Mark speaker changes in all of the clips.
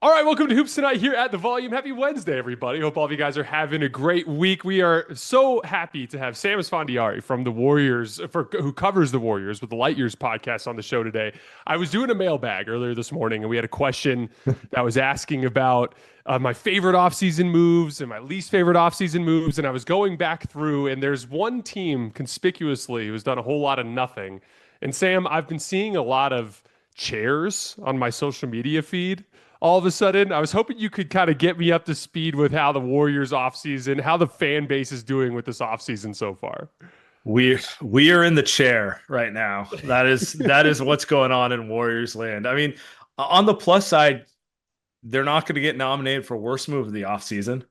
Speaker 1: All right, welcome to Hoops Tonight here at the Volume. Happy Wednesday, everybody. Hope all of you guys are having a great week. We are so happy to have Sam Esfandiari from the Warriors, who covers the Warriors with the Light Years podcast on the show today. I was doing a mailbag earlier this morning, and we had a question that was asking about my favorite offseason moves and my least favorite offseason moves. And I was going back through, and there's one team conspicuously who's done a whole lot of nothing. And Sam, I've been seeing a lot of chairs on my social media feed all of a sudden. I was hoping you could kind of get me up to speed with how the Warriors offseason, how the fan base is doing with this offseason so far.
Speaker 2: We are in the chair right now. That is what's going on in Warriors land. I mean, on the plus side, they're not going to get nominated for worst move of the offseason.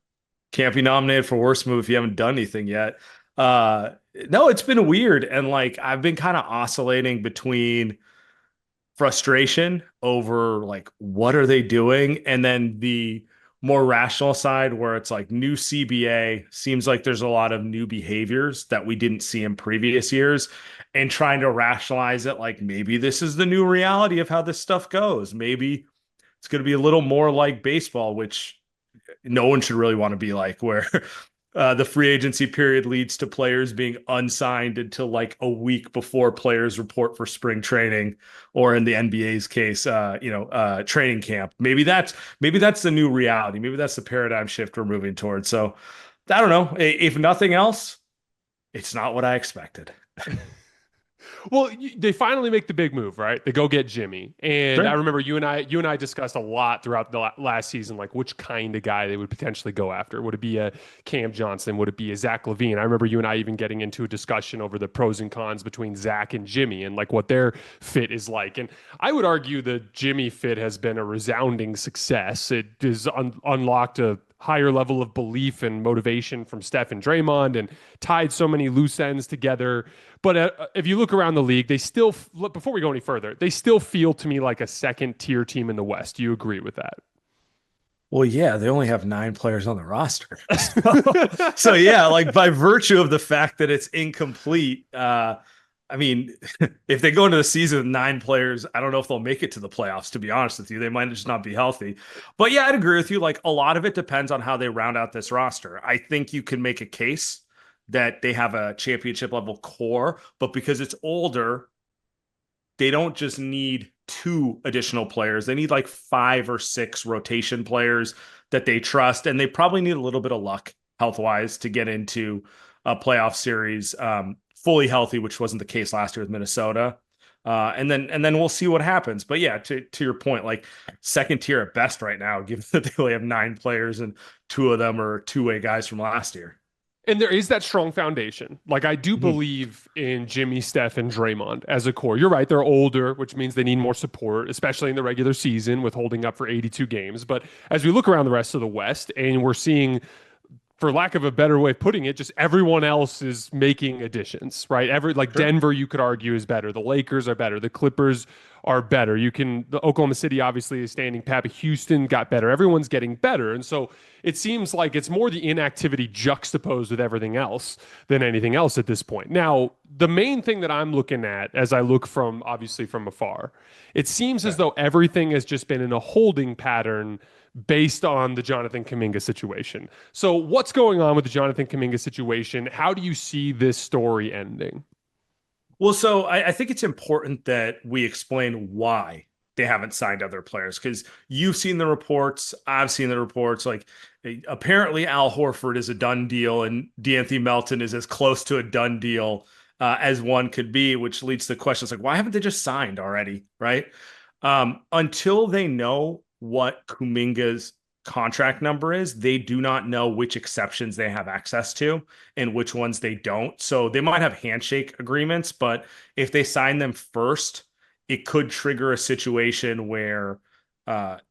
Speaker 2: Can't be nominated for worst move if you haven't done anything yet. No, it's been weird. And like I've been kind of oscillating between frustration over like what are they doing, and then the more rational side where it's like new CBA, seems like there's a lot of new behaviors that we didn't see in previous years, and trying to rationalize it like maybe this is the new reality of how this stuff goes. Maybe it's going to be a little more like baseball, which no one should really want to be like, where the free agency period leads to players being unsigned until like a week before players report for spring training, or in the NBA's case, training camp. Maybe that's the new reality. Maybe that's the paradigm shift we're moving towards. So I don't know. If nothing else, it's not what I expected.
Speaker 1: Well, they finally make the big move, right? They go get Jimmy, and I
Speaker 2: Sure.
Speaker 1: remember you and I discussed a lot throughout the last season, like which kind of guy they would potentially go after. Would it be a Cam Johnson? Would it be a Zach LaVine? I remember you and I even getting into a discussion over the pros and cons between Zach and Jimmy, and like what their fit is like. And I would argue the Jimmy fit has been a resounding success. It has unlocked a higher level of belief and motivation from Steph and Draymond, and tied so many loose ends together. But if you look around the league, they still, before we go any further, they still feel to me like a second tier team in the West. Do you agree with that?
Speaker 2: Well, yeah, they only have 9 players on the roster. So yeah, like by virtue of the fact that it's incomplete, I mean, if they go into the season with 9 players, I don't know if they'll make it to the playoffs, to be honest with you. They might just not be healthy. But yeah, I'd agree with you. Like a lot of it depends on how they round out this roster. I think you can make a case that they have a championship level core, but because it's older, they don't just need 2 additional players. They need like 5 or 6 rotation players that they trust. And they probably need a little bit of luck health wise to get into a playoff series fully healthy, which wasn't the case last year with Minnesota. And then we'll see what happens. But yeah, to your point, like second tier at best right now, given that they only have 9 players and 2 of them are two-way guys from last year.
Speaker 1: And there is that strong foundation. Like I do
Speaker 2: Mhm.
Speaker 1: believe in Jimmy, Steph, and Draymond as a core. You're right; they're older, which means they need more support, especially in the regular season with holding up for 82 games. But as we look around the rest of the West, and we're seeing, for lack of a better way of putting it, just everyone else is making additions, right? Like
Speaker 2: Sure.
Speaker 1: Denver, you could argue is better. The Lakers are better. The Clippers are better. The Oklahoma City obviously is standing pat, but Houston got better. Everyone's getting better. And so it seems like it's more the inactivity juxtaposed with everything else than anything else at this point. Now, the main thing that I'm looking at as I look from obviously from afar, it seems as
Speaker 2: Okay.
Speaker 1: though everything has just been in a holding pattern based on the Jonathan Kuminga situation. So, what's going on with the Jonathan Kuminga situation? How do you see this story ending?
Speaker 2: Well, so I think it's important that we explain why they haven't signed other players, because you've seen the reports, I've seen the reports. Like apparently Al Horford is a done deal, and DeAnthony Melton is as close to a done deal as one could be, which leads to questions like, why haven't they just signed already? Right. Until they know what Kuminga's contract number is, they do not know which exceptions they have access to and which ones they don't. So they might have handshake agreements, but if they sign them first, it could trigger a situation where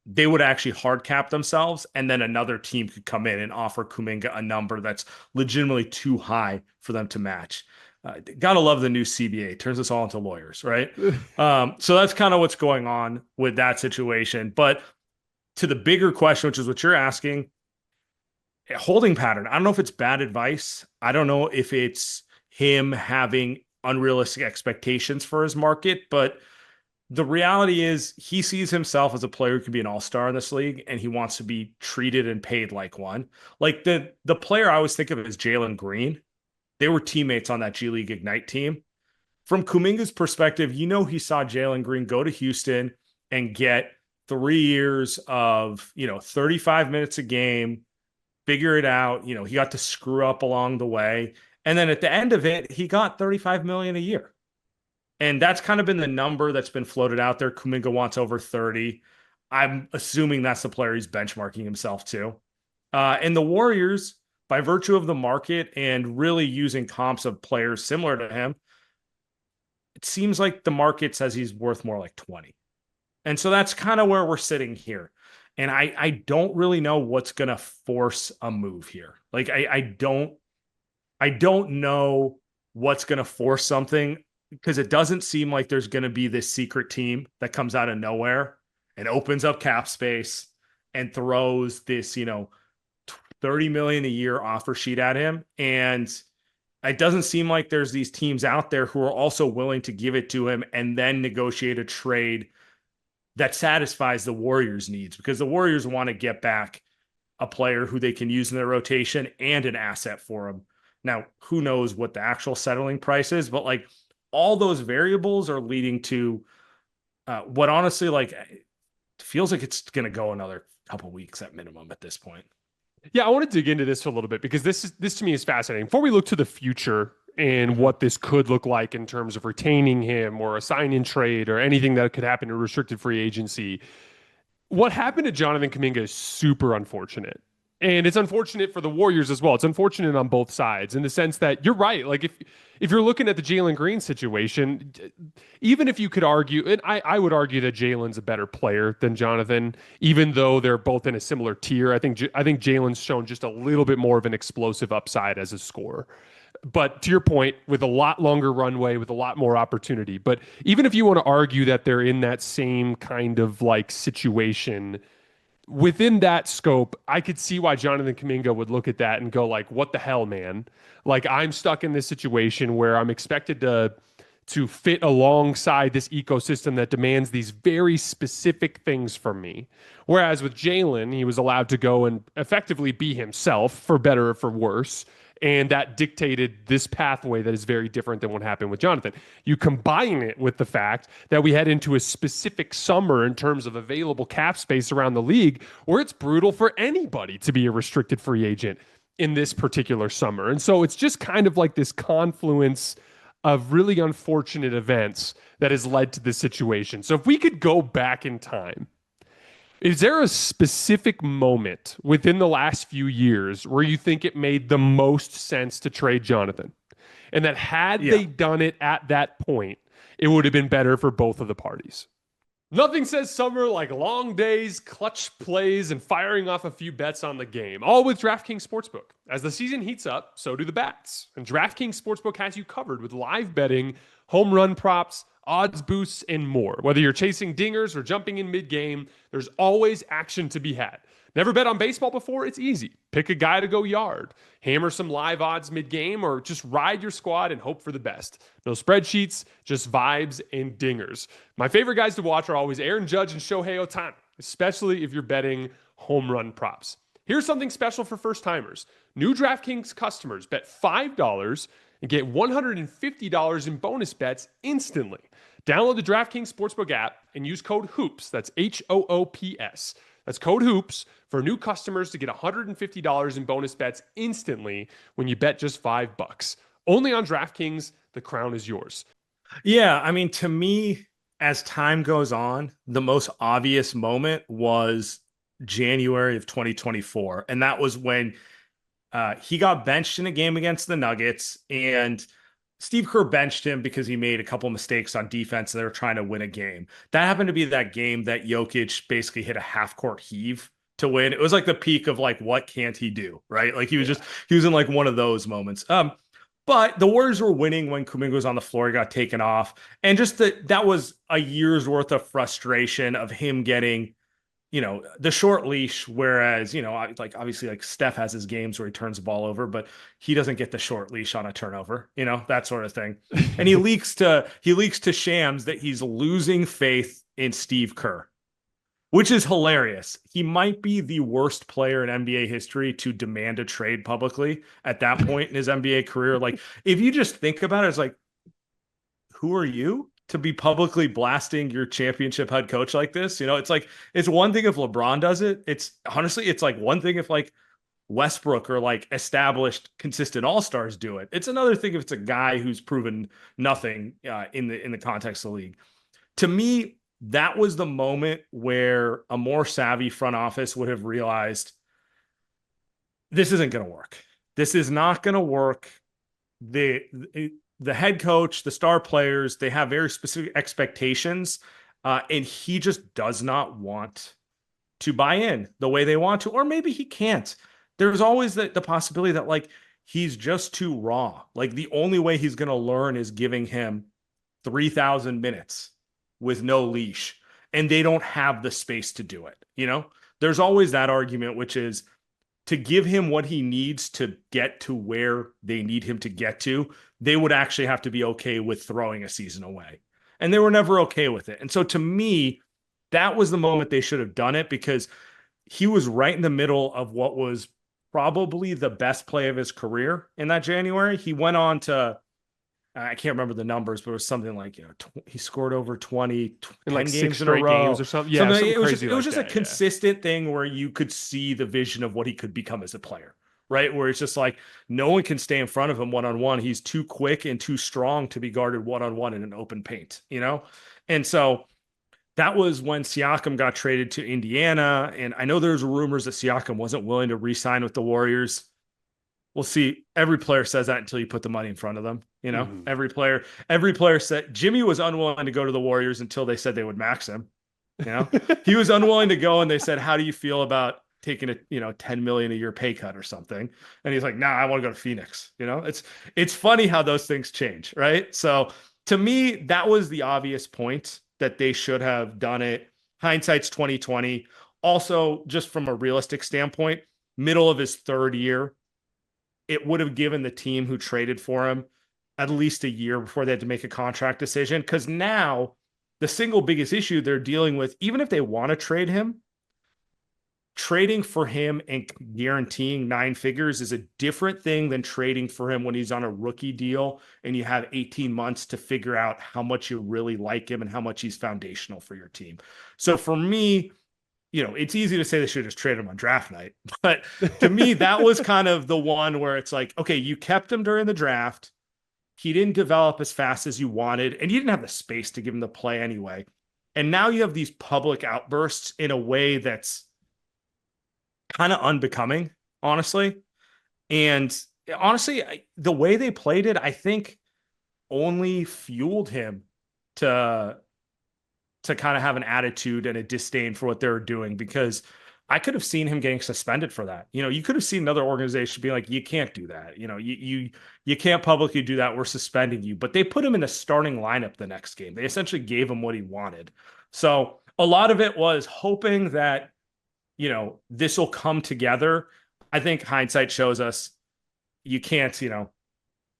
Speaker 2: they would actually hard cap themselves, and then another team could come in and offer Kuminga a number that's legitimately too high for them to match. Gotta love the new CBA. Turns us all into lawyers, right? So that's kind of what's going on with that situation. But to the bigger question, which is what you're asking, a holding pattern. I don't know if it's bad advice. I don't know if it's him having unrealistic expectations for his market, but the reality is he sees himself as a player who can be an all-star in this league, and he wants to be treated and paid like one. Like the player I always think of is Jalen Green. They were teammates on that G League Ignite team. From Kuminga's perspective, he saw Jalen Green go to Houston and get 3 years of, 35 minutes a game, figure it out. He got to screw up along the way. And then at the end of it, he got 35 million a year. And that's kind of been the number that's been floated out there. Kuminga wants over 30. I'm assuming that's the player he's benchmarking himself to. And the Warriors, by virtue of the market and really using comps of players similar to him, it seems like the market says he's worth more like 20. And so that's kind of where we're sitting here. And I don't really know what's going to force a move here. Like, I don't know what's going to force something, because it doesn't seem like there's going to be this secret team that comes out of nowhere and opens up cap space and throws this, 30 million a year offer sheet at him. And it doesn't seem like there's these teams out there who are also willing to give it to him and then negotiate a trade that satisfies the Warriors' needs, because the Warriors want to get back a player who they can use in their rotation and an asset for him. Now, who knows what the actual settling price is, but like all those variables are leading to what honestly, like, feels like it's going to go another couple of weeks at minimum at this point.
Speaker 1: Yeah, I want to dig into this for a little bit, because this to me is fascinating. Before we look to the future and what this could look like in terms of retaining him or a sign-in trade or anything that could happen in restricted free agency, what happened to Jonathan Kuminga is super unfortunate. And it's unfortunate for the Warriors as well. It's unfortunate on both sides, in the sense that you're right. Like, if you're looking at the Jalen Green situation, even if you could argue, and I would argue that Jalen's a better player than Jonathan, even though they're both in a similar tier. I think Jalen's shown just a little bit more of an explosive upside as a scorer. But to your point, with a lot longer runway, with a lot more opportunity. But even if you want to argue that they're in that same kind of like situation, within that scope, I could see why Jonathan Kuminga would look at that and go like, what the hell, man? Like, I'm stuck in this situation where I'm expected to fit alongside this ecosystem that demands these very specific things from me. Whereas with Jalen, he was allowed to go and effectively be himself, for better or for worse. And that dictated this pathway that is very different than what happened with Jonathan. You combine it with the fact that we head into a specific summer in terms of available cap space around the league, where it's brutal for anybody to be a restricted free agent in this particular summer. And so it's just kind of like this confluence of really unfortunate events that has led to this situation. So if we could go back in time, is there a specific moment within the last few years where you think it made the most sense to trade Jonathan? And that had they done it at that point, it would have been better for both of the parties? Nothing says summer like long days, clutch plays, and firing off a few bets on the game, all with DraftKings Sportsbook. As the season heats up, so do the bats. And DraftKings Sportsbook has you covered with live betting, home run props, odds boosts, and more. Whether you're chasing dingers or jumping in mid-game, there's always action to be had. Never bet on baseball before? It's easy. Pick a guy to go yard, hammer some live odds mid-game, or just ride your squad and hope for the best. No spreadsheets, just vibes and dingers. My favorite guys to watch are always Aaron Judge and Shohei Ohtani, especially if you're betting home run props. Here's something special for first-timers. New DraftKings customers bet $5 and get $150 in bonus bets instantly. Download the DraftKings Sportsbook app and use code HOOPS. That's HOOPS. That's code HOOPS for new customers to get $150 in bonus bets instantly when you bet just $5. Only on DraftKings. The crown is yours.
Speaker 2: Yeah, I mean, to me, as time goes on, the most obvious moment was January of 2024. And that was when he got benched in a game against the Nuggets, and Steve Kerr benched him because he made a couple mistakes on defense and they were trying to win a game. That happened to be that game that Jokic basically hit a half-court heave to win. It was like the peak of like, what can't he do, right? Like he was in like one of those moments. But the Warriors were winning when Kuminga was on the floor. He got taken off. And just that was a year's worth of frustration of him getting the short leash, whereas, like obviously like Steph has his games where he turns the ball over, but he doesn't get the short leash on a turnover, that sort of thing. And he leaks to Shams that he's losing faith in Steve Kerr, which is hilarious. He might be the worst player in NBA history to demand a trade publicly at that point in his NBA career. Like, if you just think about it, it's like, who are you to be publicly blasting your championship head coach like this? It's like, it's one thing if LeBron does it. It's honestly, it's like one thing if like Westbrook or like established consistent all-stars do it. It's another thing if it's a guy who's proven nothing in the context of the league. To me, that was the moment where a more savvy front office would have realized this isn't going to work. This is not going to work. The head coach, the star players, they have very specific expectations, and he just does not want to buy in the way they want to, or maybe he can't. There's always the possibility that like he's just too raw. Like the only way he's going to learn is giving him 3,000 minutes with no leash, and they don't have the space to do it. There's always that argument, which is to give him what he needs to get to where they need him to get to. They would actually have to be okay with throwing a season away, and they were never okay with it. And so to me, that was the moment they should have done it, because he was right in the middle of what was probably the best play of his career in that January. He went on to, I can't remember the numbers, but it was something like, he scored over 20
Speaker 1: in like 6
Speaker 2: games in a
Speaker 1: straight
Speaker 2: row
Speaker 1: games or something. Yeah, something crazy.
Speaker 2: It was just a consistent thing where you could see the vision of what he could become as a player, right? Where it's just like, no one can stay in front of him one-on-one. He's too quick and too strong to be guarded one-on-one in an open paint, And so that was when Siakam got traded to Indiana. And I know there's rumors that Siakam wasn't willing to re-sign with the Warriors. We'll see. Every player says that until you put the money in front of them. Every player said Jimmy was unwilling to go to the Warriors until they said they would max him. He was unwilling to go, and they said, "How do you feel about taking a $10 million a year pay cut or something?" And he's like, "Nah, I want to go to Phoenix." It's funny how those things change, right? So to me, that was the obvious point that they should have done it. Hindsight's 2020. Also, just from a realistic standpoint, middle of his third year, it would have given the team who traded for him at least a year before they had to make a contract decision. Because now the single biggest issue they're dealing with, even if they want to trade him, trading for him and guaranteeing 9 figures is a different thing than trading for him when he's on a rookie deal and you have 18 months to figure out how much you really like him and how much he's foundational for your team. So for me, it's easy to say they should just trade him on draft night, but to me, that was kind of the one where it's like, okay, you kept him during the draft. He didn't develop as fast as you wanted, and you didn't have the space to give him the play anyway. And now you have these public outbursts in a way that's kind of unbecoming, honestly. And honestly, the way they played it, I think only fueled him to kind of have an attitude and a disdain for what they were doing, because I could have seen him getting suspended for that. You could have seen another organization being like, you can't do that. You can't publicly do that. We're suspending you. But they put him in the starting lineup the next game. They essentially gave him what he wanted. So a lot of it was hoping that, this will come together. I think hindsight shows us you can't,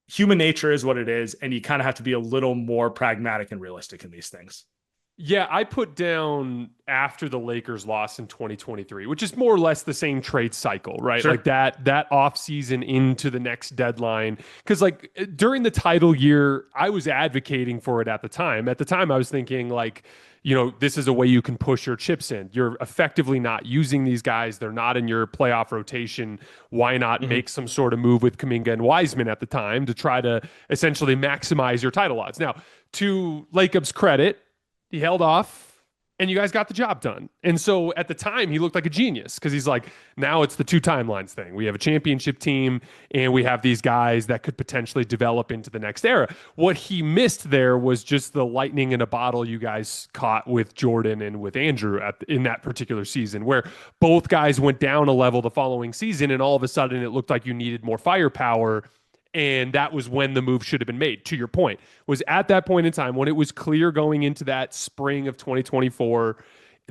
Speaker 2: human nature is what it is. And you kind of have to be a little more pragmatic and realistic in these things.
Speaker 1: Yeah, I put down after the Lakers lost in 2023, which is more or less the same trade cycle, right?
Speaker 2: Sure.
Speaker 1: Like that off season into the next deadline. Because like during the title year, I was advocating for it at the time. At the time, I was thinking like, this is a way you can push your chips in. You're effectively not using these guys. They're not in your playoff rotation. Why not make some sort of move with Kuminga and Wiseman at the time to try to essentially maximize your title odds? Now, to Lacob's credit, he held off and you guys got the job done. And so at the time he looked like a genius, because he's like, now it's the 2 timelines thing. We have a championship team and we have these guys that could potentially develop into the next era. What he missed there was just the lightning in a bottle you guys caught with Jordan and with Andrew in that particular season, where both guys went down a level the following season. And all of a sudden it looked like you needed more firepower. And that was when the move should have been made, to your point, was at that point in time when it was clear going into that spring of 2024,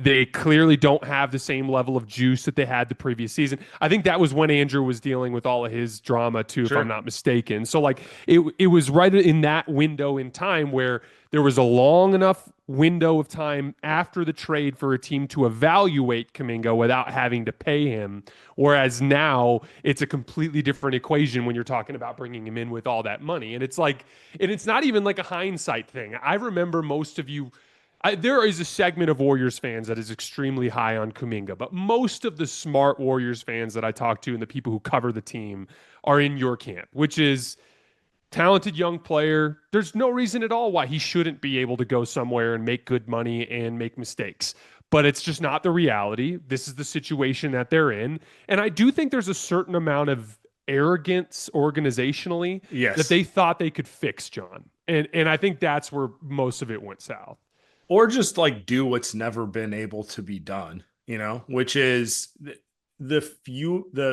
Speaker 1: They clearly don't have the same level of juice that they had the previous season. I think that was when Andrew was dealing with all of his drama too, if I'm
Speaker 2: Sure.
Speaker 1: not mistaken. So like it was right in that window in time where there was a long enough window of time after the trade for a team to evaluate Kuminga without having to pay him. Whereas now it's a completely different equation when you're talking about bringing him in with all that money. And it's like, and it's not even like a hindsight thing. I remember most of you there is a segment of Warriors fans that is extremely high on Kuminga, but most of the smart Warriors fans that I talk to and the people who cover the team are in your camp, which is talented young player. There's no reason at all why he shouldn't be able to go somewhere and make good money and make mistakes. But it's just not the reality. This is the situation that they're in. And I do think there's a certain amount of arrogance organizationally that
Speaker 2: Yes.
Speaker 1: they thought they could fix John. And I think that's where most of it went south.
Speaker 2: Or just like do what's never been able to be done, which is the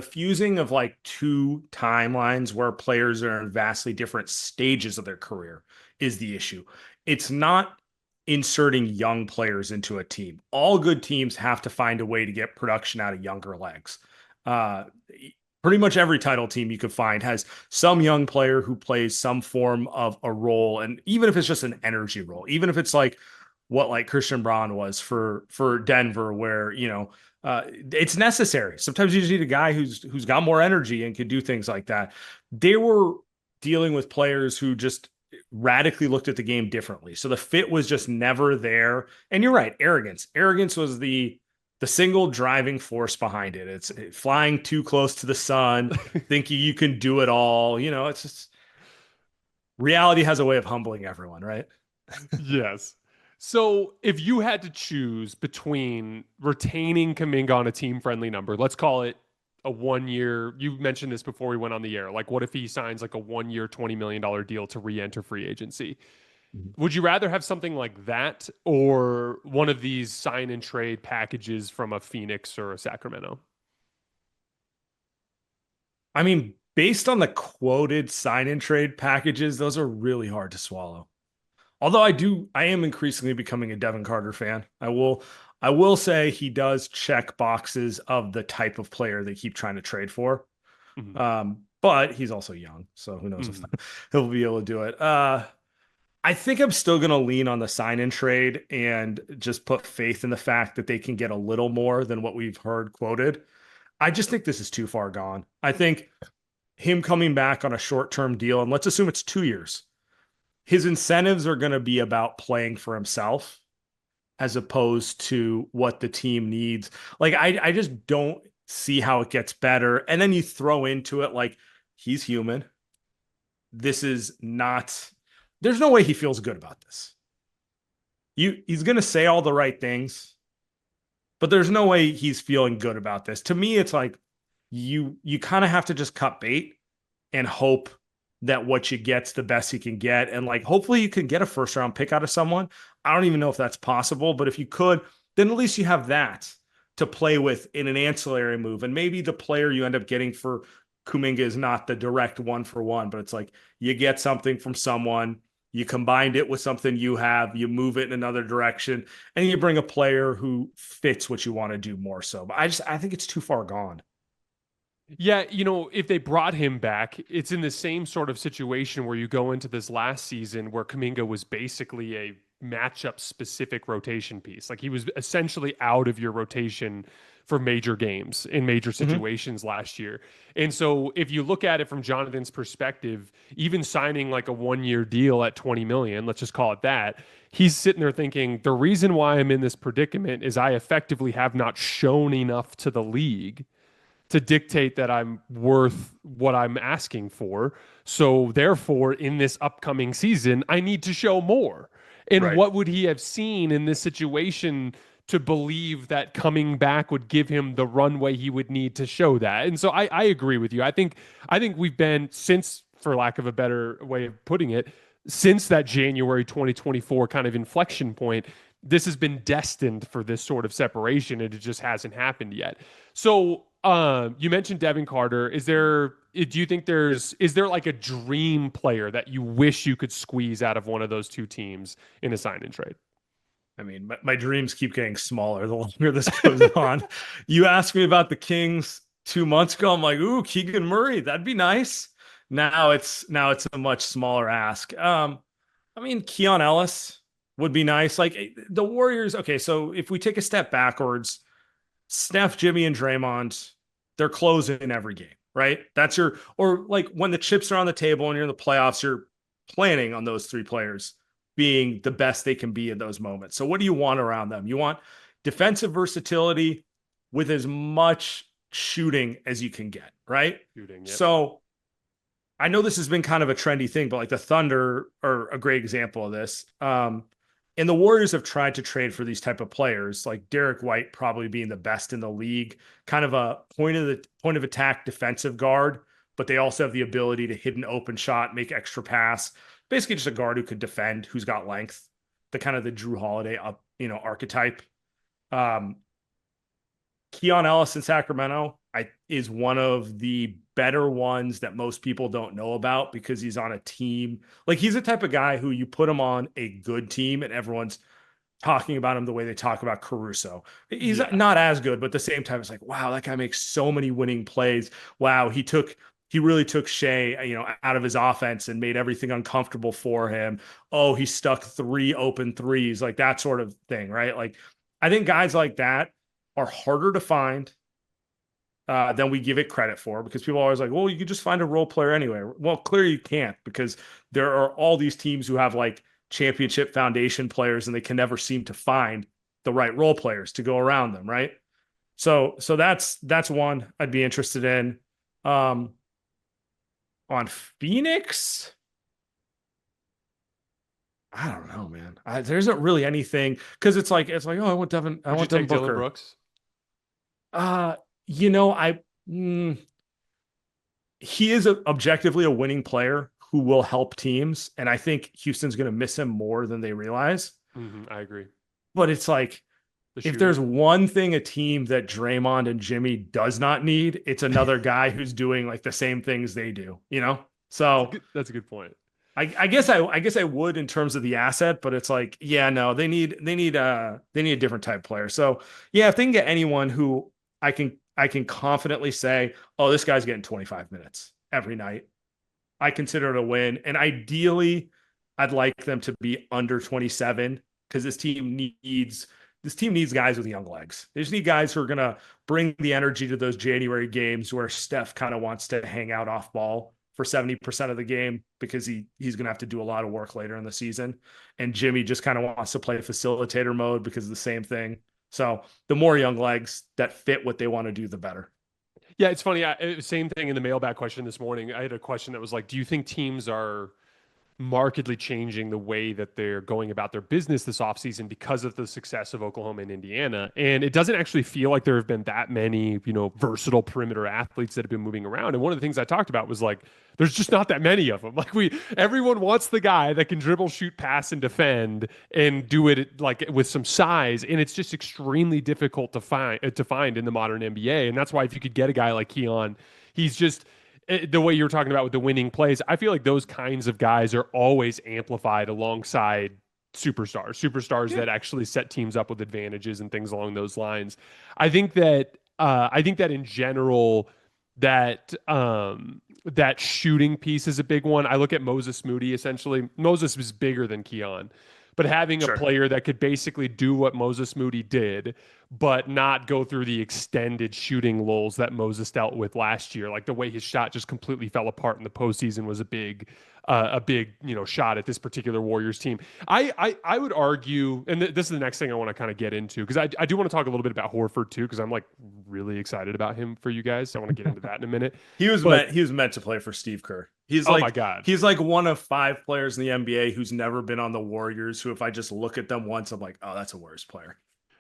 Speaker 2: fusing of like two timelines where players are in vastly different stages of their career is the issue. It's not inserting young players into a team. All good teams have to find a way to get production out of younger legs. Uh, Pretty much every title team you could find has some young player who plays some form of a role, and even if it's just an energy role, even if it's like what like Christian Braun was for Denver, where it's necessary. Sometimes you just need a guy who's got more energy and can do things like that. They were dealing with players who just radically looked at the game differently, so the fit was just never there. And you're right, arrogance was the single driving force behind it. It's flying too close to the sun, thinking you can do it all. It's just reality has a way of humbling everyone, right?
Speaker 1: Yes. So if you had to choose between retaining Kuminga on a team friendly number, let's call it a 1 year, you mentioned this before we went on the air. Like, what if he signs like a 1 year, $20 million deal to re enter free agency? Would you rather have something like that or one of these sign and trade packages from a Phoenix or a Sacramento?
Speaker 2: I mean, based on the quoted sign and trade packages, those are really hard to swallow. Although I am increasingly becoming a Devin Carter fan. I will say he does check boxes of the type of player they keep trying to trade for.
Speaker 1: Mhm.
Speaker 2: But he's also young, so who knows if
Speaker 1: Mhm.
Speaker 2: he'll be able to do it. I think I'm still going to lean on the sign and trade and just put faith in the fact that they can get a little more than what we've heard quoted. I just think this is too far gone. I think him coming back on a short term deal, and let's assume it's 2 years, his incentives are going to be about playing for himself as opposed to what the team needs. Like, I just don't see how it gets better. And then you throw into it, like, he's human. This is not, there's no way he feels good about this. He's going to say all the right things, but there's no way he's feeling good about this. To me, it's like you kind of have to just cut bait and hope that what you get's the best you can get. And like, hopefully you can get a first round pick out of someone. I don't even know if that's possible, but if you could, then at least you have that to play with in an ancillary move. And maybe the player you end up getting for Kuminga is not the direct 1-for-1, but it's like you get something from someone, you combined it with something you have, you move it in another direction, and you bring a player who fits what you want to do more so. But I think it's too far gone.
Speaker 1: Yeah, if they brought him back, it's in the same sort of situation where you go into this last season where Kuminga was basically a matchup specific rotation piece. Like he was essentially out of your rotation for major games in major
Speaker 2: Mm-hmm.
Speaker 1: situations last year. And so if you look at it from Jonathan's perspective, even signing like a 1 year deal at 20 million, let's just call it that, he's sitting there thinking the reason why I'm in this predicament is I effectively have not shown enough to the league to dictate that I'm worth what I'm asking for. So therefore, in this upcoming season, I need to show more. And
Speaker 2: Right.
Speaker 1: what would he have seen in this situation to believe that coming back would give him the runway he would need to show that? And so I agree with you. I think we've been since, for lack of a better way of putting it, since that January 2024 kind of inflection point, this has been destined for this sort of separation, and it just hasn't happened yet. So, you mentioned Devin Carter. Do you think is there like a dream player that you wish you could squeeze out of one of those two teams in a sign and trade?
Speaker 2: I mean, my dreams keep getting smaller the longer this goes on. You asked me about the Kings 2 months ago. I'm like, ooh, Keegan Murray, that'd be nice. Now it's a much smaller ask. I mean, Keon Ellis would be nice. Like the Warriors. Okay, so if we take a step backwards, Steph, Jimmy, and Draymond, they're closing every game, right? That's your, or like when the chips are on the table and you're in the playoffs, you're planning on those three players being the best they can be in those moments. So what do you want around them? You want defensive versatility with as much shooting as you can get, right?
Speaker 1: Shooting, yep.
Speaker 2: So I know this has been kind of a trendy thing, but like the Thunder are a great example of this. And the Warriors have tried to trade for these type of players, like Derek White probably being the best in the league, kind of a point of attack defensive guard, but they also have the ability to hit an open shot, make extra pass. Basically, just a guard who could defend, who's got length, the kind of the Drew Holiday archetype. Um, Keon Ellis in Sacramento is one of the better ones that most people don't know about because he's on a team. Like he's the type of guy who you put him on a good team and everyone's talking about him the way they talk about Caruso. He's not as good, but at the same time, it's like, wow, that guy makes so many winning plays. Wow, he really took Shea, out of his offense and made everything uncomfortable for him. Oh, he stuck 3 open threes, like that sort of thing, right? Like I think guys like that are harder to find than we give it credit for because people are always like, well, you could just find a role player anywhere. Well, clearly you can't because there are all these teams who have like championship foundation players and they can never seem to find the right role players to go around them, right? So that's one I'd be interested in. On Phoenix, I don't know, man. There isn't really anything because it's like oh, I want Devin Booker.
Speaker 1: Dylan Brooks.
Speaker 2: I he is objectively a winning player who will help teams, and I think Houston's going to miss him more than they realize.
Speaker 1: I agree.
Speaker 2: But it's like if there's one thing a team that Draymond and Jimmy does not need, it's another guy who's doing like the same things they do, So
Speaker 1: that's a good point.
Speaker 2: I guess I would in terms of the asset, but it's like, yeah, no, they need a different type of player. So yeah, if they can get anyone who I can confidently say, oh, this guy's getting 25 minutes every night, I consider it a win. And ideally, I'd like them to be under 27 because this team needs guys with young legs. They just need guys who are going to bring the energy to those January games where Steph kind of wants to hang out off ball for 70% of the game because he's going to have to do a lot of work later in the season. And Jimmy just kind of wants to play facilitator mode because of the same thing. So the more young legs that fit what they want to do, the better.
Speaker 1: Yeah, it's funny. Same thing in the mailbag question this morning. I had a question that was like, do you think teams are markedly changing the way that they're going about their business this offseason because of the success of Oklahoma and Indiana? And it doesn't actually feel like there have been that many, versatile perimeter athletes that have been moving around. And one of the things I talked about was like, there's just not that many of them. Like everyone wants the guy that can dribble, shoot, pass, and defend and do it like with some size. And it's just extremely difficult to find in the modern NBA. And that's why if you could get a guy like Keon, he's just, the way you're talking about with the winning plays, I feel like those kinds of guys are always amplified alongside superstars that actually set teams up with advantages and things along those lines. I think that in general that shooting piece is a big one. I look at Moses Moody essentially. Moses was bigger than Keon, but having a player that could basically do what Moses Moody did, but not go through the extended shooting lulls that Moses dealt with last year. Like the way his shot just completely fell apart in the postseason was a big shot at this particular Warriors team. I would argue, and this is the next thing I want to kind of get into, because I do want to talk a little bit about Horford too, because I'm like really excited about him for you guys. So I want to get into that in a minute.
Speaker 2: He was meant to play for Steve Kerr.
Speaker 1: My God.
Speaker 2: He's like one of 5 players in the NBA who's never been on the Warriors, who if I just look at them once, I'm like, oh, that's a Warriors player.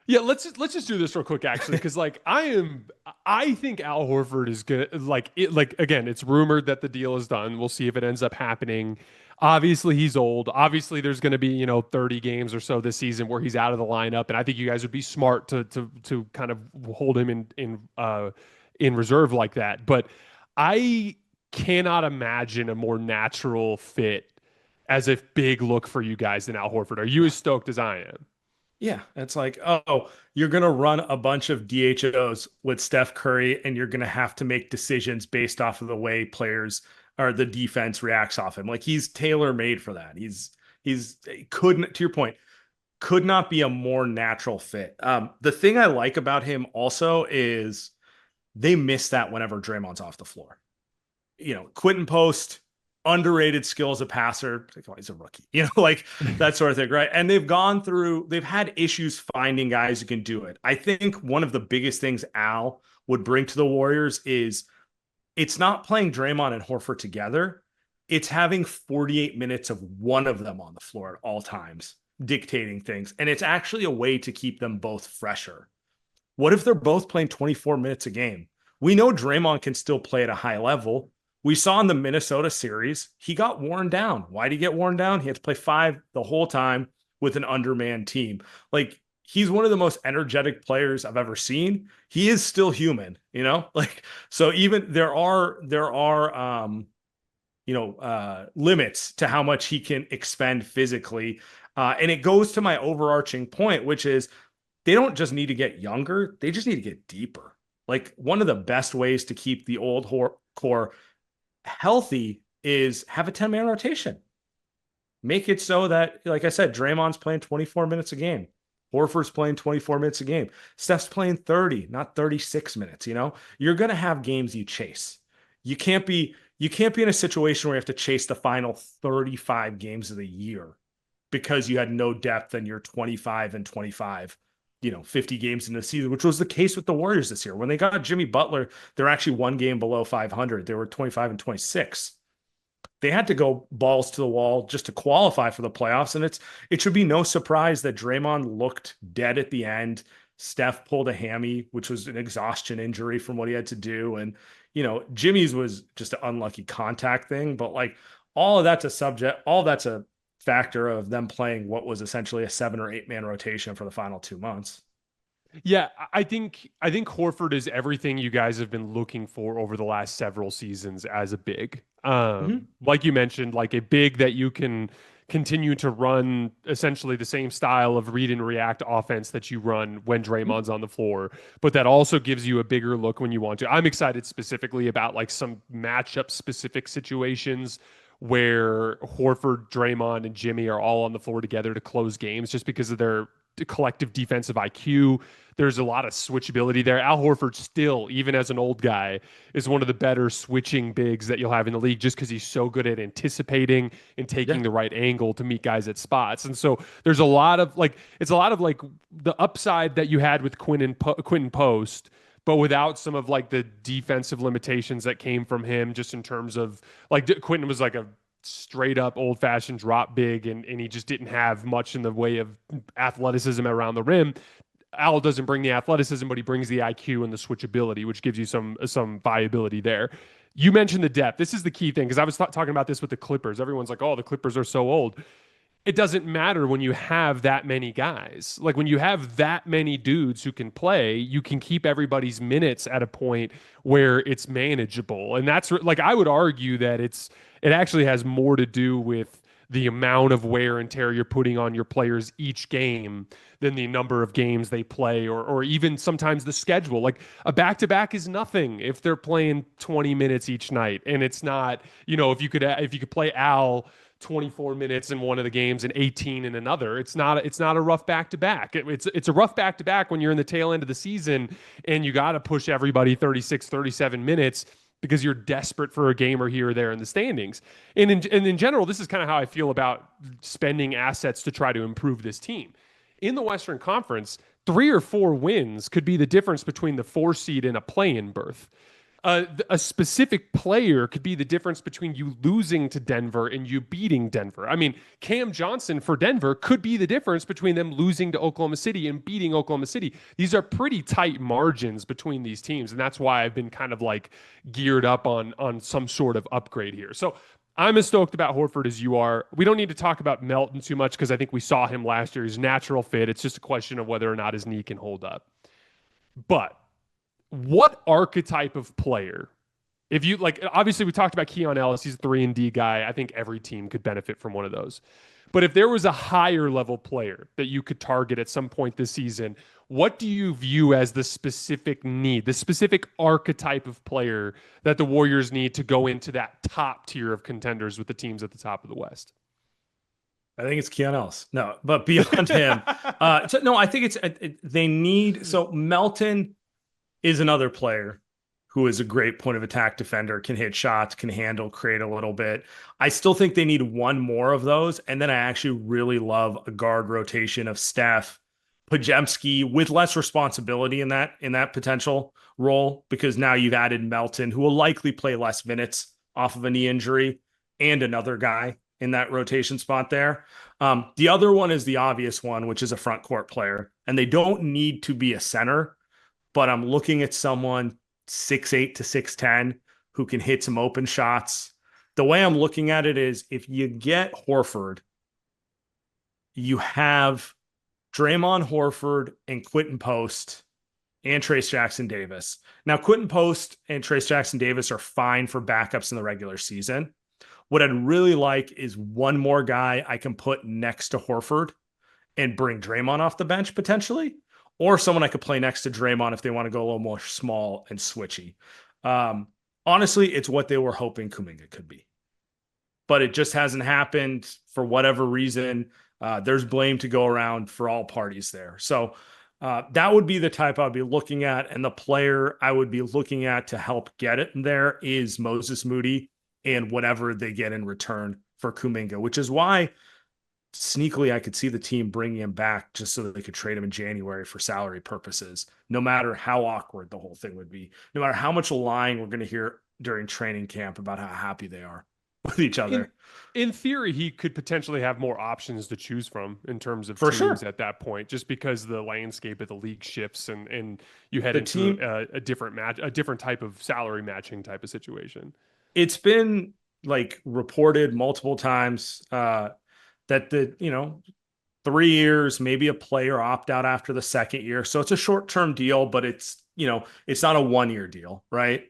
Speaker 1: Yeah, let's just do this real quick, actually, because like I think Al Horford is good. Again, it's rumored that the deal is done. We'll see if it ends up happening. Obviously, he's old. Obviously, there's going to be 30 games or so this season where he's out of the lineup, and I think you guys would be smart to kind of hold him in reserve like that. But I cannot imagine a more natural fit as a big look for you guys than Al Horford. Are you as stoked as I am?
Speaker 2: Yeah, it's like, oh, you're going to run a bunch of DHOs with Steph Curry, and you're going to have to make decisions based off of the way players or the defense reacts off him. Like he's tailor made for that. He's couldn't, to your point, could not be a more natural fit. The thing I like about him also is they miss that whenever Draymond's off the floor. Quentin Post, underrated skill as a passer. Like, oh, he's a rookie, like that sort of thing, right? And they've had issues finding guys who can do it. I think one of the biggest things Al would bring to the Warriors is it's not playing Draymond and Horford together. It's having 48 minutes of one of them on the floor at all times, dictating things. And it's actually a way to keep them both fresher. What if they're both playing 24 minutes a game? We know Draymond can still play at a high level. We saw in the Minnesota series, he got worn down. Why did he get worn down? He had to play 5 the whole time with an undermanned team. Like, he's one of the most energetic players I've ever seen. He is still human, Like, so even there are limits to how much he can expend physically. And it goes to my overarching point, which is they don't just need to get younger, they just need to get deeper. Like, one of the best ways to keep the old core healthy is have a 10-man rotation. Make it so that, like I said, Draymond's playing 24 minutes a game. Horford's playing 24 minutes a game. Steph's playing 30, not 36 minutes, You're going to have games you chase. You can't be in a situation where you have to chase the final 35 games of the year because you had no depth and you're 25 and 25, 50 games in the season, which was the case with the Warriors this year. When they got Jimmy Butler, they're actually one game below 500. They were 25 and 26. They had to go balls to the wall just to qualify for the playoffs. And it should be no surprise that Draymond looked dead at the end. Steph pulled a hammy, which was an exhaustion injury from what he had to do. And, Jimmy's was just an unlucky contact thing. But like all that's a factor of them playing what was essentially a 7 or 8 man rotation for the final 2 months.
Speaker 1: Yeah, I think Horford is everything you guys have been looking for over the last several seasons as a big. Like you mentioned, like a big that you can continue to run essentially the same style of read and react offense that you run when Draymond's on the floor, but that also gives you a bigger look when you want to. I'm excited specifically about like some matchup specific situations where Horford, Draymond, and Jimmy are all on the floor together to close games just because of their collective defensive IQ. There's a lot of switchability there. Al Horford still, even as an old guy, is one of the better switching bigs that you'll have in the league just because he's so good at anticipating and taking the right angle to meet guys at spots. And so there's a lot of like the upside that you had with Quentin Post, but without some of like the defensive limitations that came from him just in terms of like Quentin was like a straight up old fashioned drop big and he just didn't have much in the way of athleticism around the rim. Al doesn't bring the athleticism, but he brings the IQ and the switchability, which gives you some viability there. You mentioned the depth. This is the key thing because I was talking about this with the Clippers. Everyone's like, oh, the Clippers are so old. It doesn't matter when you have that many guys. Like when you have that many dudes who can play, you can keep everybody's minutes at a point where it's manageable. And that's like I would argue that it actually has more to do with the amount of wear and tear you're putting on your players each game than the number of games they play or even sometimes the schedule. Like a back-to-back is nothing if they're playing 20 minutes each night and it's not, if you could play Al 24 minutes in one of the games and 18 in another. It's not a rough back-to-back. It's a rough back-to-back when you're in the tail end of the season and you got to push everybody 36, 37 minutes because you're desperate for a gamer here or there in the standings. And in general, this is kind of how I feel about spending assets to try to improve this team. In the Western Conference, 3 or 4 wins could be the difference between the 4 seed and a play-in berth. A specific player could be the difference between you losing to Denver and you beating Denver. I mean, Cam Johnson for Denver could be the difference between them losing to Oklahoma City and beating Oklahoma City. These are pretty tight margins between these teams, and that's why I've been kind of like geared up on some sort of upgrade here. So I'm as stoked about Horford as you are. We don't need to talk about Melton too much because I think we saw him last year. He's a natural fit. It's just a question of whether or not his knee can hold up. But what archetype of player, if you like, obviously we talked about Keon Ellis, he's a 3 and D guy. I think every team could benefit from one of those. But if there was a higher level player that you could target at some point this season, what do you view as the specific need, the specific archetype of player that the Warriors need to go into that top tier of contenders with the teams at the top of the West?
Speaker 2: I think it's Keon Ellis. No, but beyond him, no, I think they need. So Melton is another player who is a great point of attack defender, can hit shots, can handle, create a little bit. I still think they need one more of those, and then I actually really love a guard rotation of Steph, Pajemski with less responsibility in that potential role, because now you've added Melton, who will likely play less minutes off of a knee injury, and another guy in that rotation spot there. The other one is the obvious one, which is a front court player, and they don't need to be a center, but I'm looking at someone 6'8" to 6'10" who can hit some open shots. The way I'm looking at it is, if you get Horford, you have Draymond, Horford, and Quentin Post and Trayce Jackson-Davis. Now, Quentin Post and Trayce Jackson-Davis are fine for backups in the regular season. What I'd really like is one more guy I can put next to Horford and bring Draymond off the bench potentially, or someone I could play next to Draymond if they want to go a little more small and switchy. Honestly, it's what they were hoping Kuminga could be, but it just hasn't happened for whatever reason. There's blame to go around for all parties there. So that would be the type I'd be looking at. And the player I would be looking at to help get it there is Moses Moody, and whatever they get in return for Kuminga, which is why sneakily I could see the team bringing him back just so that they could trade him in January for salary purposes, no matter how awkward the whole thing would be, no matter how much lying we're going to hear during training camp about how happy they are with each other.
Speaker 1: In theory, he could potentially have more options to choose from in terms of
Speaker 2: For
Speaker 1: teams
Speaker 2: sure.
Speaker 1: at that point, just because the landscape of the league shifts and you head
Speaker 2: The
Speaker 1: into
Speaker 2: team,
Speaker 1: a different type of salary matching type of situation.
Speaker 2: it's been like reported multiple times that 3 years, maybe a player opt out after the second year. So it's a short-term deal, but it's not a 1-year deal, right?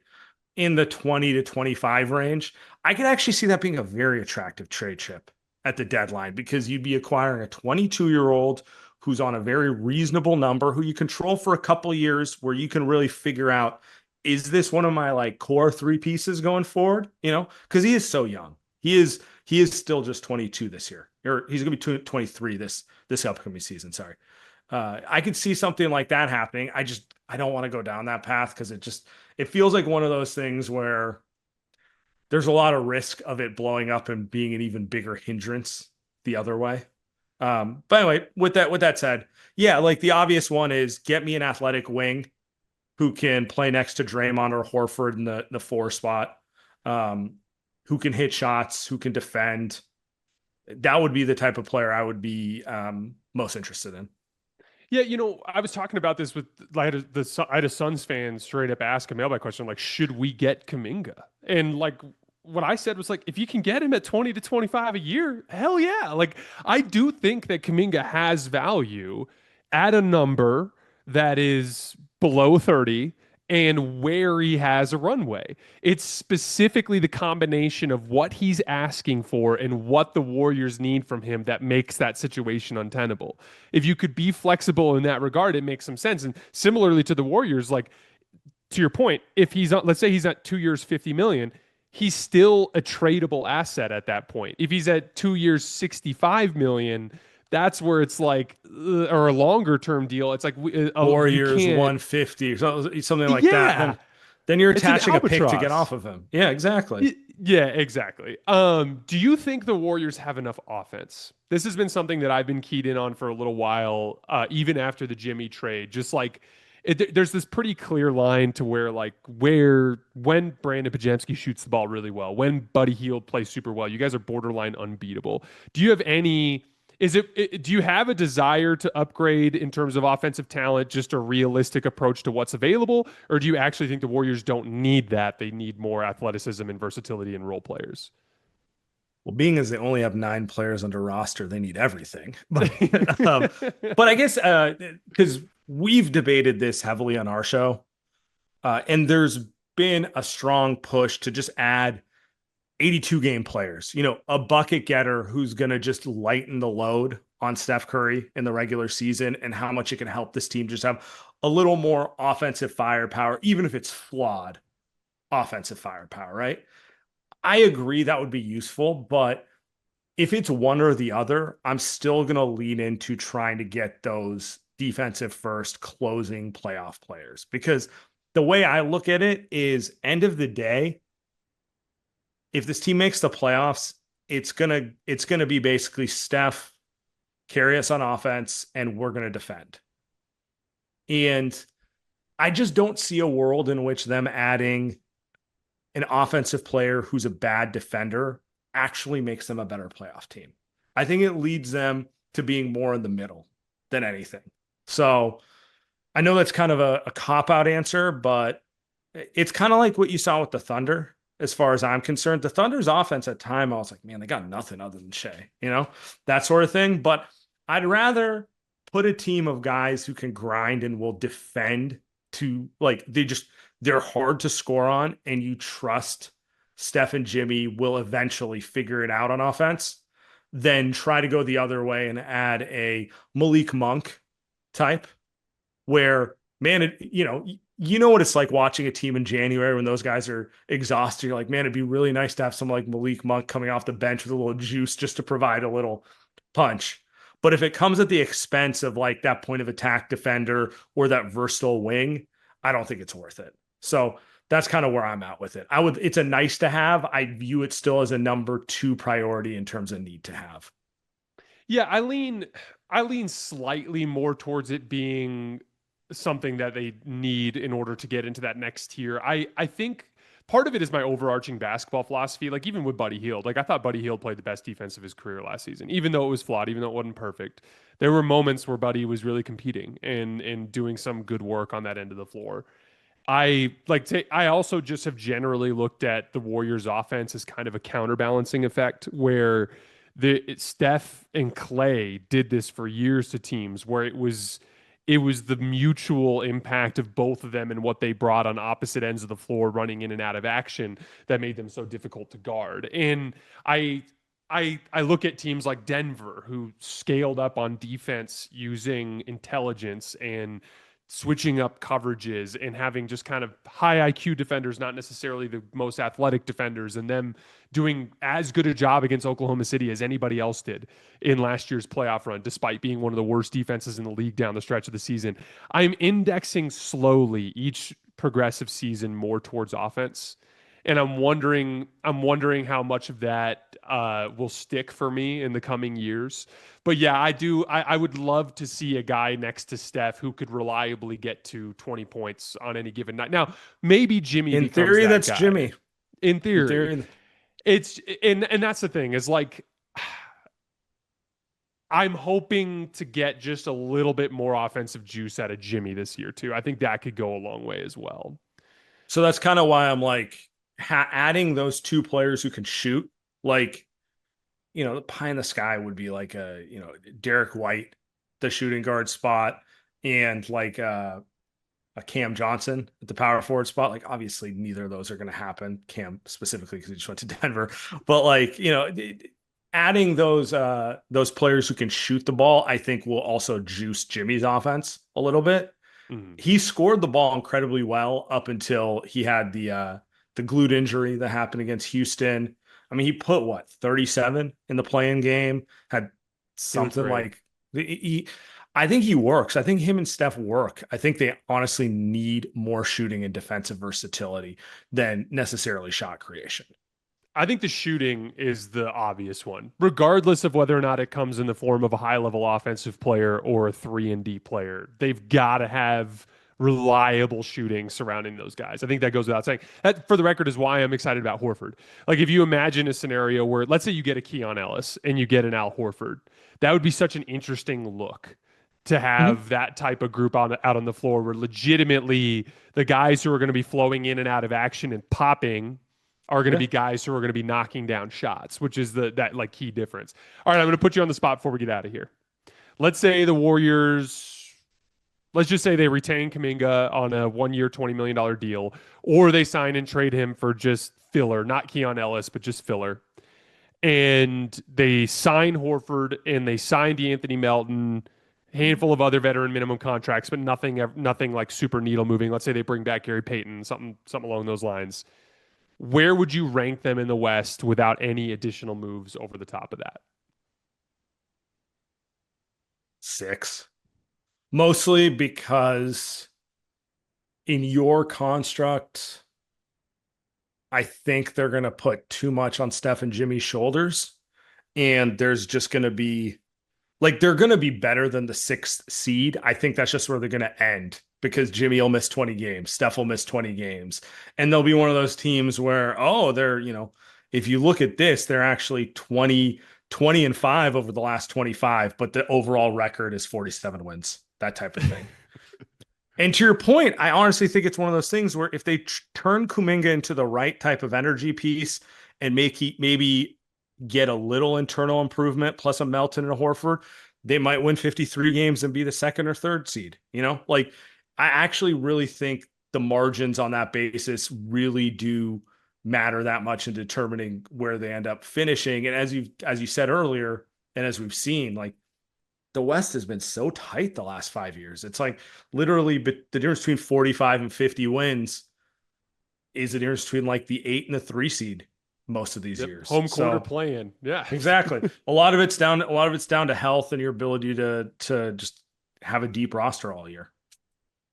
Speaker 2: In the 20 to 25 range, I could actually see that being a very attractive trade chip at the deadline, because you'd be acquiring a 22-year-old who's on a very reasonable number, who you control for a couple of years, where you can really figure out, is this one of my like core three pieces going forward? Because he is so young. He is still just 22 this year, or he's going to be 23 this upcoming season. Sorry. I could see something like that happening. I don't want to go down that path, because it feels like one of those things where there's a lot of risk of it blowing up and being an even bigger hindrance the other way. But anyway, with that said, yeah, like the obvious one is get me an athletic wing who can play next to Draymond or Horford in the 4 spot, who can hit shots, who can defend. That would be the type of player I would be most interested in.
Speaker 1: Yeah, I was talking about this with I had a Suns fan straight up ask a mailbag question like, should we get Kuminga? And like what I said was like, if you can get him at 20 to 25 a year, hell yeah. Like I do think that Kuminga has value at a number that is below 30 and where he has a runway. It's specifically the combination of what he's asking for and what the Warriors need from him that makes that situation untenable. If you could be flexible in that regard, it makes some sense. And similarly to the Warriors, like to your point, if he's on, let's say he's at 2 years, 50 million, he's still a tradable asset at that point. If he's at 2 years, 65 million, that's where it's like, or a longer term deal. It's like
Speaker 2: 4
Speaker 1: you
Speaker 2: years,
Speaker 1: can't,
Speaker 2: 150, something like that.
Speaker 1: yeah,
Speaker 2: Then you're
Speaker 1: it's an
Speaker 2: attaching a pick to get
Speaker 1: albatross.
Speaker 2: off of him. Yeah, exactly.
Speaker 1: Yeah, exactly. Do you think the Warriors have enough offense? This has been something that I've been keyed in on for a little while, even after the Jimmy trade. Just like there's this pretty clear line to where when Brandon Pajemski shoots the ball really well, when Buddy Hield plays super well, you guys are borderline unbeatable. Do you have any? Do you have a desire to upgrade in terms of offensive talent, just a realistic approach to what's available? Or do you actually think the Warriors don't need that? They need more athleticism and versatility in role players?
Speaker 2: Well, being as they only have 9 players under roster, they need everything. But I guess because we've debated this heavily on our show, and there's been a strong push to just add 82 game players, a bucket getter who's going to just lighten the load on Steph Curry in the regular season, and how much it can help this team just have a little more offensive firepower, even if it's flawed offensive firepower, right? I agree that would be useful, but if it's one or the other, I'm still going to lean into trying to get those defensive first closing playoff players, because the way I look at it is, end of the day, if this team makes the playoffs, it's gonna be basically Steph carry us on offense and we're gonna defend. And I just don't see a world in which them adding an offensive player who's a bad defender actually makes them a better playoff team. I think it leads them to being more in the middle than anything. So I know that's kind of a cop-out answer, but it's kind of like what you saw with the Thunder. As far as I'm concerned, the Thunder's offense at time, I was like, man, they got nothing other than Shea, that sort of thing. But I'd rather put a team of guys who can grind and will defend, to like, they're hard to score on, and you trust Steph and Jimmy will eventually figure it out on offense, than try to go the other way and add a Malik Monk type where, man, you know what it's like watching a team in January when those guys are exhausted. You're like, man, it'd be really nice to have someone like Malik Monk coming off the bench with a little juice just to provide a little punch. But if it comes at the expense of like that point of attack defender or that versatile wing, I don't think it's worth it. So that's kind of where I'm at with it. It's a nice to have. I view it still as a number 2 priority in terms of need to have.
Speaker 1: Yeah, I lean slightly more towards it being something that they need in order to get into that next tier. I think part of it is my overarching basketball philosophy. Like, even with Buddy Hield, like, I thought Buddy Hield played the best defense of his career last season, even though it was flawed, even though it wasn't perfect. There were moments where Buddy was really competing and doing some good work on that end of the floor. I also just have generally looked at the Warriors offense as kind of a counterbalancing effect, where Steph and Clay did this for years to teams, where it was the mutual impact of both of them and what they brought on opposite ends of the floor, running in and out of action, that made them so difficult to guard. And I look at teams like Denver, who scaled up on defense using intelligence and switching up coverages and having just kind of high IQ defenders, not necessarily the most athletic defenders, and them doing as good a job against Oklahoma City as anybody else did in last year's playoff run, despite being one of the worst defenses in the league down the stretch of the season. I'm indexing slowly each progressive season more towards offense. And I'm wondering how much of that will stick for me in the coming years. But yeah, I would love to see a guy next to Steph who could reliably get to 20 points on any given night. Now, maybe Jimmy
Speaker 2: In
Speaker 1: becomes
Speaker 2: theory,
Speaker 1: that
Speaker 2: that's
Speaker 1: guy.
Speaker 2: Jimmy.
Speaker 1: In theory.
Speaker 2: In theory.
Speaker 1: It's and that's the thing, is like, I'm hoping to get just a little bit more offensive juice out of Jimmy this year too. I think that could go a long way as well.
Speaker 2: So that's kind of why I'm like, adding those 2 players who can shoot, like, the pie in the sky would be like Derek White, the shooting guard spot, and like a Cam Johnson at the power forward spot. Like, obviously neither of those are going to happen. Cam specifically, because he just went to Denver, but like, adding those players who can shoot the ball, I think will also juice Jimmy's offense a little bit. Mm-hmm. He scored the ball incredibly well up until he had the glute injury that happened against Houston. I mean, he put 37 in the play-in game, had something like I think he works. I think him and Steph work. I think they honestly need more shooting and defensive versatility than necessarily shot creation.
Speaker 1: I think the shooting is the obvious one, regardless of whether or not it comes in the form of a high-level offensive player or a 3-and-D player. They've got to have reliable shooting surrounding those guys. I think that goes without saying. That, for the record, is why I'm excited about Horford. Like, if you imagine a scenario where, let's say you get a Keon Ellis and you get an Al Horford, that would be such an interesting look to have that type of group out on the floor, where legitimately the guys who are going to be flowing in and out of action and popping are going to be guys who are going to be knocking down shots, which is that like key difference. All right, I'm going to put you on the spot before we get out of here. Let's say the Warriors let's just say they retain Kuminga on a 1 year, $20 million deal, or they sign and trade him for just filler, not Keon Ellis, but just filler. And they sign Horford and they sign DeAnthony Melton, handful of other veteran minimum contracts, but nothing like super needle moving. Let's say they bring back Gary Payton, something along those lines. Where would you rank them in the West without any additional moves over the top of that?
Speaker 2: 6. Mostly because in your construct, I think they're going to put too much on Steph and Jimmy's shoulders. And there's just going to be like, they're going to be better than the 6th seed. I think that's just where they're going to end because Jimmy will miss 20 games. Steph will miss 20 games. And they'll be one of those teams where, oh, they're, if you look at this, they're actually 20-5 over the last 25, but the overall record is 47 wins, that type of thing. And to your point, I honestly think it's one of those things where if they turn Kuminga into the right type of energy piece and maybe get a little internal improvement plus a Melton and a Horford, they might win 53 games and be the 2nd or 3rd seed. Like I actually really think the margins on that basis really do matter that much in determining where they end up finishing. And as you said earlier, and as we've seen, like the West has been so tight the last 5 years. It's like literally the difference between 45 and 50 wins is the difference between like the 8 and the 3 seed most of these years.
Speaker 1: Home quarter playing. Yeah,
Speaker 2: exactly. A lot of it's down to health and your ability to just have a deep roster all year.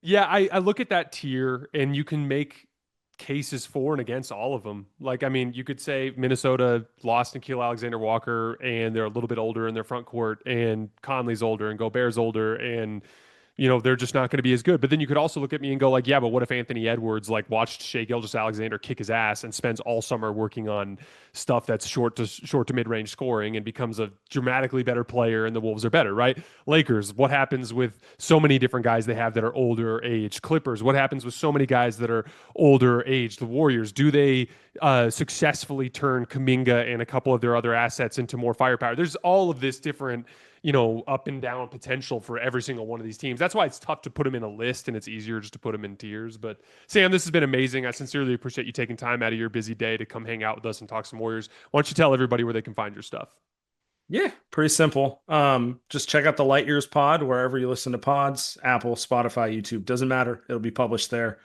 Speaker 1: Yeah, I look at that tier and you can make cases for and against all of them. Like, I mean, you could say Minnesota lost Nikhil Alexander-Walker and they're a little bit older in their front court, and Conley's older and Gobert's older, and they're just not going to be as good. But then you could also look at me and go like, yeah, but what if Anthony Edwards like watched Shai Gilgeous-Alexander kick his ass and spends all summer working on stuff that's short to mid-range scoring and becomes a dramatically better player, and the Wolves are better, right? Lakers, what happens with so many different guys they have that are older age? Clippers, what happens with so many guys that are older age? The Warriors, do they successfully turn Kuminga and a couple of their other assets into more firepower? There's all of this different up and down potential for every single one of these teams. That's why it's tough to put them in a list and it's easier just to put them in tiers. But Sam, this has been amazing. I sincerely appreciate you taking time out of your busy day to come hang out with us and talk some Warriors. Why don't you tell everybody where they can find your stuff?
Speaker 2: Yeah, pretty simple. Just check out the Light Years pod wherever you listen to pods, Apple, Spotify, YouTube, doesn't matter. It'll be published there.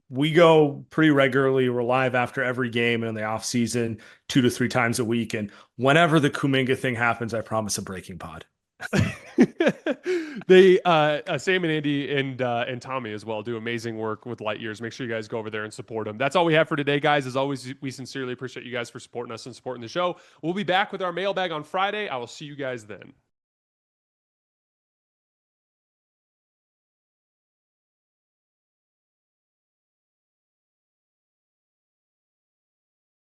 Speaker 2: We go pretty regularly. We're live after every game in the off season, 2 to 3 times a week. And whenever the Kuminga thing happens, I promise a breaking pod.
Speaker 1: They Sam and Andy and Tommy as well do amazing work with Light Years. Make sure you guys go over there and support them. That's all we have for today, guys. As always, we sincerely appreciate you guys for supporting us and supporting the show. We'll be back with our mailbag on Friday. I will see you guys then.